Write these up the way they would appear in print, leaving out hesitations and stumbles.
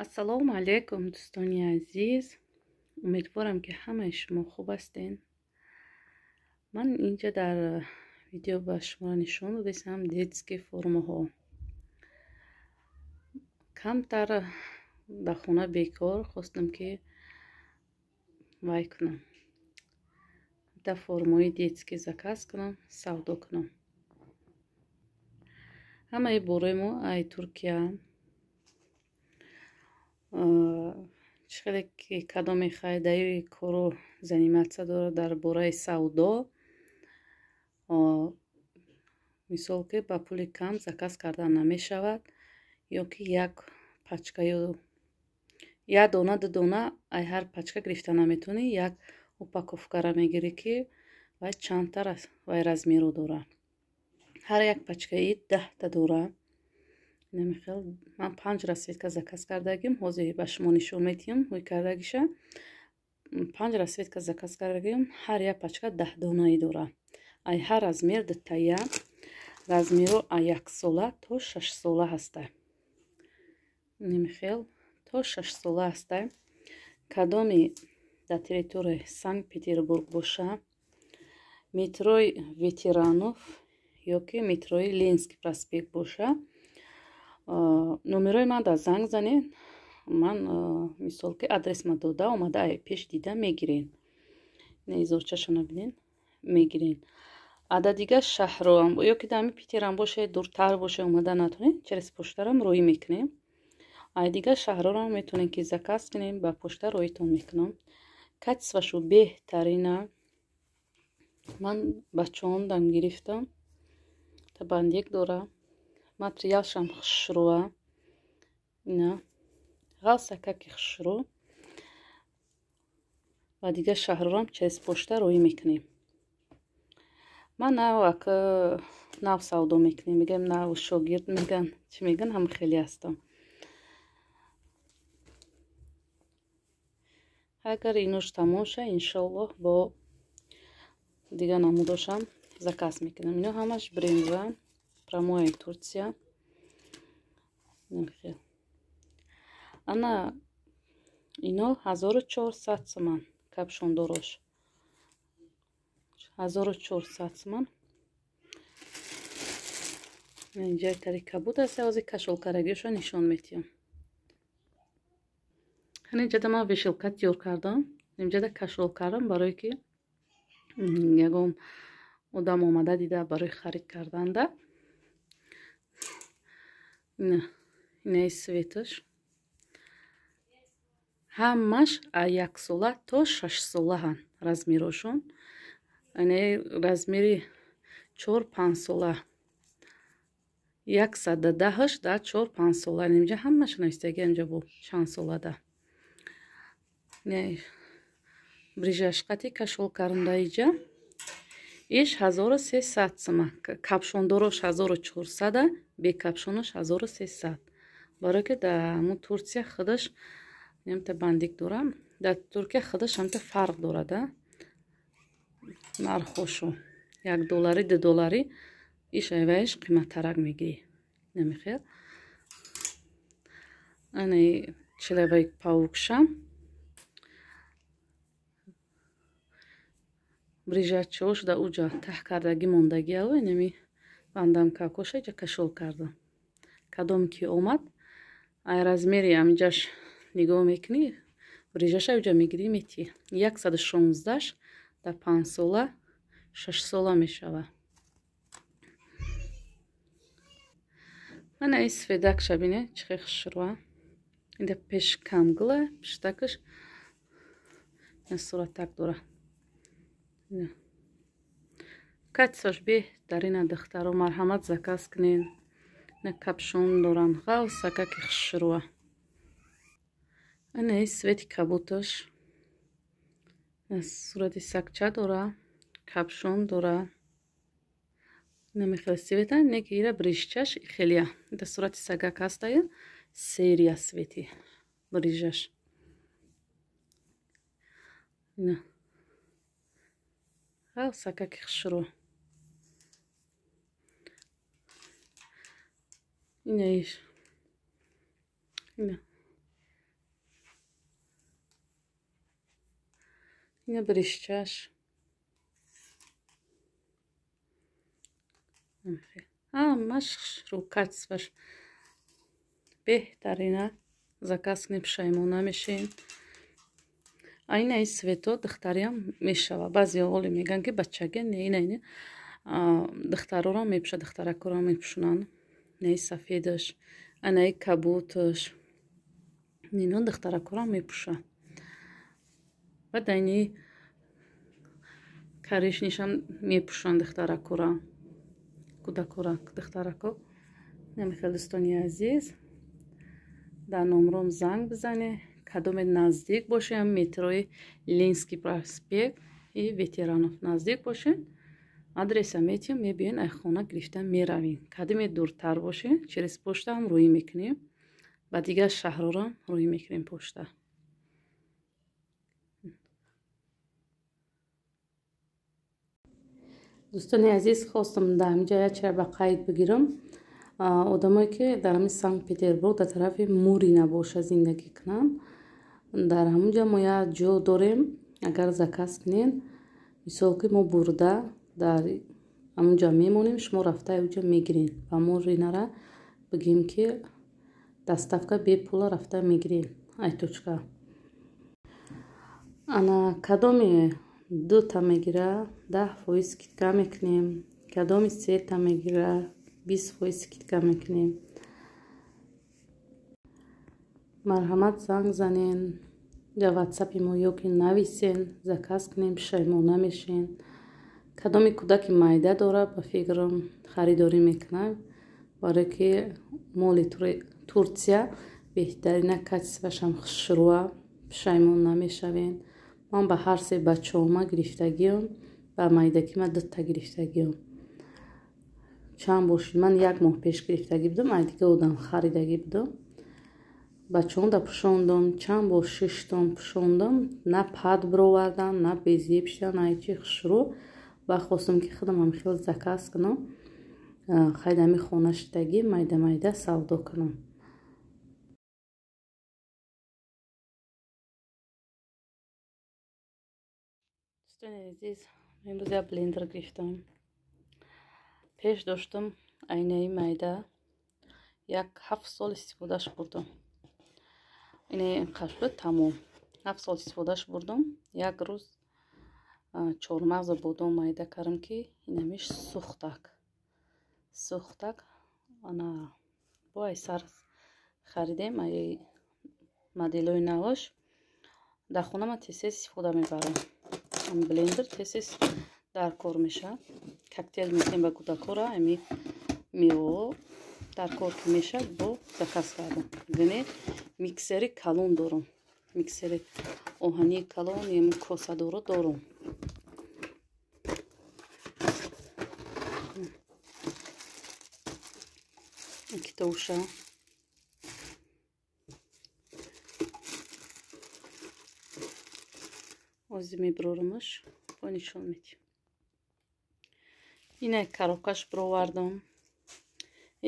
ассалому алайкум дӯстони азиз. Умедворам ки ҳамаи шумо хуб ҳастен. ман инҷа дар видео ба шумо нишон додам детские формаҳо. камтар дар хона бекор хостам ки вай кунам, дар формаҳои детские заказ кунам, савдо кунам. ҳамаи бораи мо ай Туркия чихеле кадоме қаидаи кору заниматсия дорад дар бораи савдо. мисол ки ба пули кам заказ кардан намешавад, ё ки як пачка ё як дона ду дона ай ҳар пачка гирифта наметавонӣ. як упаковкара мегирӣ ки вай чандтар вай размеру дора. ҳар як пачкаи 10 дора. намехел ман 5 расветка заказ кардагим. ҳозир ба шумо нишон медиҳам ҳои кардагиша. 5 расветка заказ кардагим. ҳар як пачка 10 донаи дора. ай ҳар размер дтая размеру 1 сола то 6 сола ҳаста. намехел то 6 сола ҳаста. кадоми дар территорияи Санкт-Петербург боша, метрои Ветеранов ё ки метрои Ленинский проспект боша, номерои ман дар занг занед. ман мисол ки адресма дода омада ай пеш дида мегирен. изорчаша набинен мегирен. ададига шаҳром ё ки дар Питерам боша дуртар боша омада натонед через поштарам роӣ мекунем. ай дига шаҳрорам метонем ки заказ кунем, ба пошта роитон мекунам. качествашу беҳтарина. ман бачаондам гирифтам. табандик дора. материалшам хушрӯа. ина ғалсакаки хушрӯ. ва дига шаҳрорам через пошта роӣ мекунем. ман навак нав савдо мекунем. мегӯем нав шогирд меган чӣ меган ҳама хеле ҳастам. агар инош тамом шавад иншоаллоҳ бо дига намудошам заказ мекунам. ино ҳамаш брендва промояи Турция. ана ино 1400 сомон капшондорош. 1400 сомон. инҷа тарика буд аст. ҳозир кашолкарагиашо нишон медиҳам. инҷада ман вешилка тиёр кардам. инҷада кашол кардам барое ки ягон одам омада дида барои харид карданда. инаи светаш ҳамаш 1 сола то 6 сола ҳан размерошон. инаи размери 4-5 сола 110-аш да 4-5 сола. инҷа ҳамаш навистаги инҷа бо чанд сола да. инаи брижашқати кашол карда иҷа иш 1300 сомон. капшондорош 1400, бе капшонош 1300. барое ки дар Турция худаш намта бандик дорам. дар Туркия худаш намта фарқ дорада. нархошу $1, $2 иш айваиш қиматтарак мегирӣ. намехел ани чилаваи павукшам брижачош да уҷа таҳ кардаги мондаги ав инами бандам какоша иҷа кашол кардам. кадом ки омад ай размери амҷаш нигоҳ мекунӣ. брижаша уҷа мегирӣ мети 116-аш да 5 сола 6 сола мешава. мана ин сведакша бине чихе хушрӯа. инда пеш камгула пиштакаш ин суратак дора. качестваш беҳтарина. духтаро марҳамат заказ кунен. ина капшон доран. ғалсакаки хушрӯа. ина ин свети кабуташ. сурати сагча дора. капшон дора. намехел света неки ира брижчаш хелия. ида сурати сагак ҳастая. серия свети брижаш. ина ғалсакаки хушрӯ. ина иш ина ина биришчаш машқ рукатсваш беҳтарина закаскни пушаймона мешин. Айнаи свето духтариам мешава. Баъзеҳо оле мегӯянд ки бачаге не ина духтароро мепуша, духтаракоро мепушонанд. Наи сафедаш, анаи кабуташ, ино духтаракоро мепуша. Баъд айни каришнишам мепушанд духтаракоро, кӯдакоро, духтарако. Намехел дӯстони азиз, дар номром занг бизане, кадоме наздик бошем, метрои Ленинский проспект и ветеранов наздик бошен, адреса метиҳем, мебиёен айхона гирифта меравем. Кадоме дуртар бошен, через почтаам рӯӣ мекунем, ба дигар шаҳрорам рӯӣ мекунем почта. дӯстони азиз, хостам дар ҳаминҷа якчиро ба қайд бигирам. одамое ки дар ҳамин Санкт Петербург дар тарафи Мурина боша зиндагӣ кунанд, дар ҳамунҷа мо як ҷо дорем. Агар заказ кунед, мисол ки мо бурда дар ҳамунҷа мемонем, шумо рафта онҷа мегиред. Ба Муринара бигем ки доставка бепула рафта мегиред. Айточка ана кадоме 2 мегира 10% скидка мекунем, кадоми 3 мегира 20% скидка мекунем. марҳамат занг занен дар ватсапи мо ёки нависен, заказ кунем, пушаймона мешен. Кадоми кӯдаки майда дорад, ба фикрам харидорӣ мекунам, барое ки моли Турсия беҳтарина, качествашам хушрӯа, пушаймон намешавем. Ман ба ҳар се бачаҳома гирифтагиам, ба майдаки ман 2 гирифтагиам. чанд бошид, ман 1 моҳ пеш гирифтагӣ будам, ай дига одам харидагӣ будам. бачаҳон да пушондам, чанд бор 6 тон пушондам, на пад бироварданд, на безие пушиданд, на ҳеҷи хушрӯ. Ба хостам ки худам ҳам хел заказ кунам, хайдами хона шидагӣ майда савдо кунам. дӯстони азиз, имрӯз як блендер гирифтам. пеш доштам айнаи майда, як 7 сол истифодаш бурдам. ина инқадр шуд тамом. 7 сол истифодаш бурдам. Як рӯз чормағза бодом майда кардам ки инамиш сӯхтак. ана бо ай сар харидем, ай моделои наваш. дар хона ман тез-тез истифода мебарам. блендер тез-тез дар кор мешавад. коктейл мекунем ба кӯдакора, ами меваҳо дар кор ки мешавад, бо заказ кардам. гане миксери калон дорам. миксери оҳании калон, ям косадоро дорам. китоша ози меброрамаш, бо нишон медиҳам. ина коробкаш бировардам.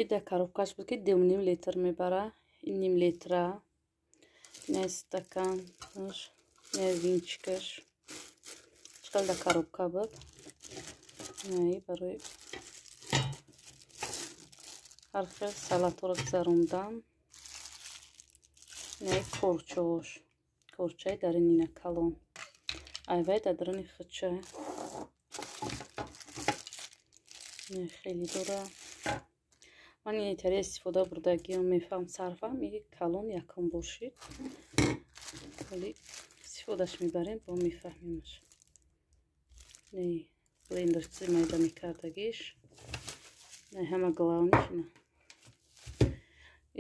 ида коробкаш буд ки 2,5 литр мебара. ин 1 литра. ина стаканаш, ина винчикаш. чиқадар коробка буд. ина барои ҳар хел салатро гузарондам. ина корчаош, корчаи дар ин ина калон. айвай дар даруни хуча. ина хеле дора. ман ин итария истифода бурдагиам, мефаҳм сарфам ин калон якум бошид. вале истифодаш мебарем, бо мефаҳмемаш. ин блендер чизи майда мекардагиш. ин ҳама главниш ина.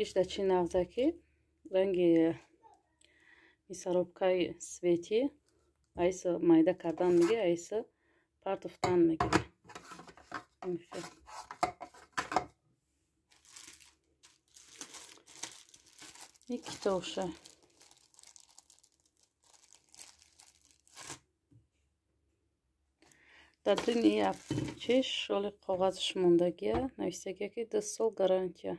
иш дар чи нағза ки ранги мисаробкаи свети айса майда кардан меги, айса партофтан мегире. ин китоша. дар дуни чеш шоли коғазаш мондагия, навистагия ки 2 сол гарантия.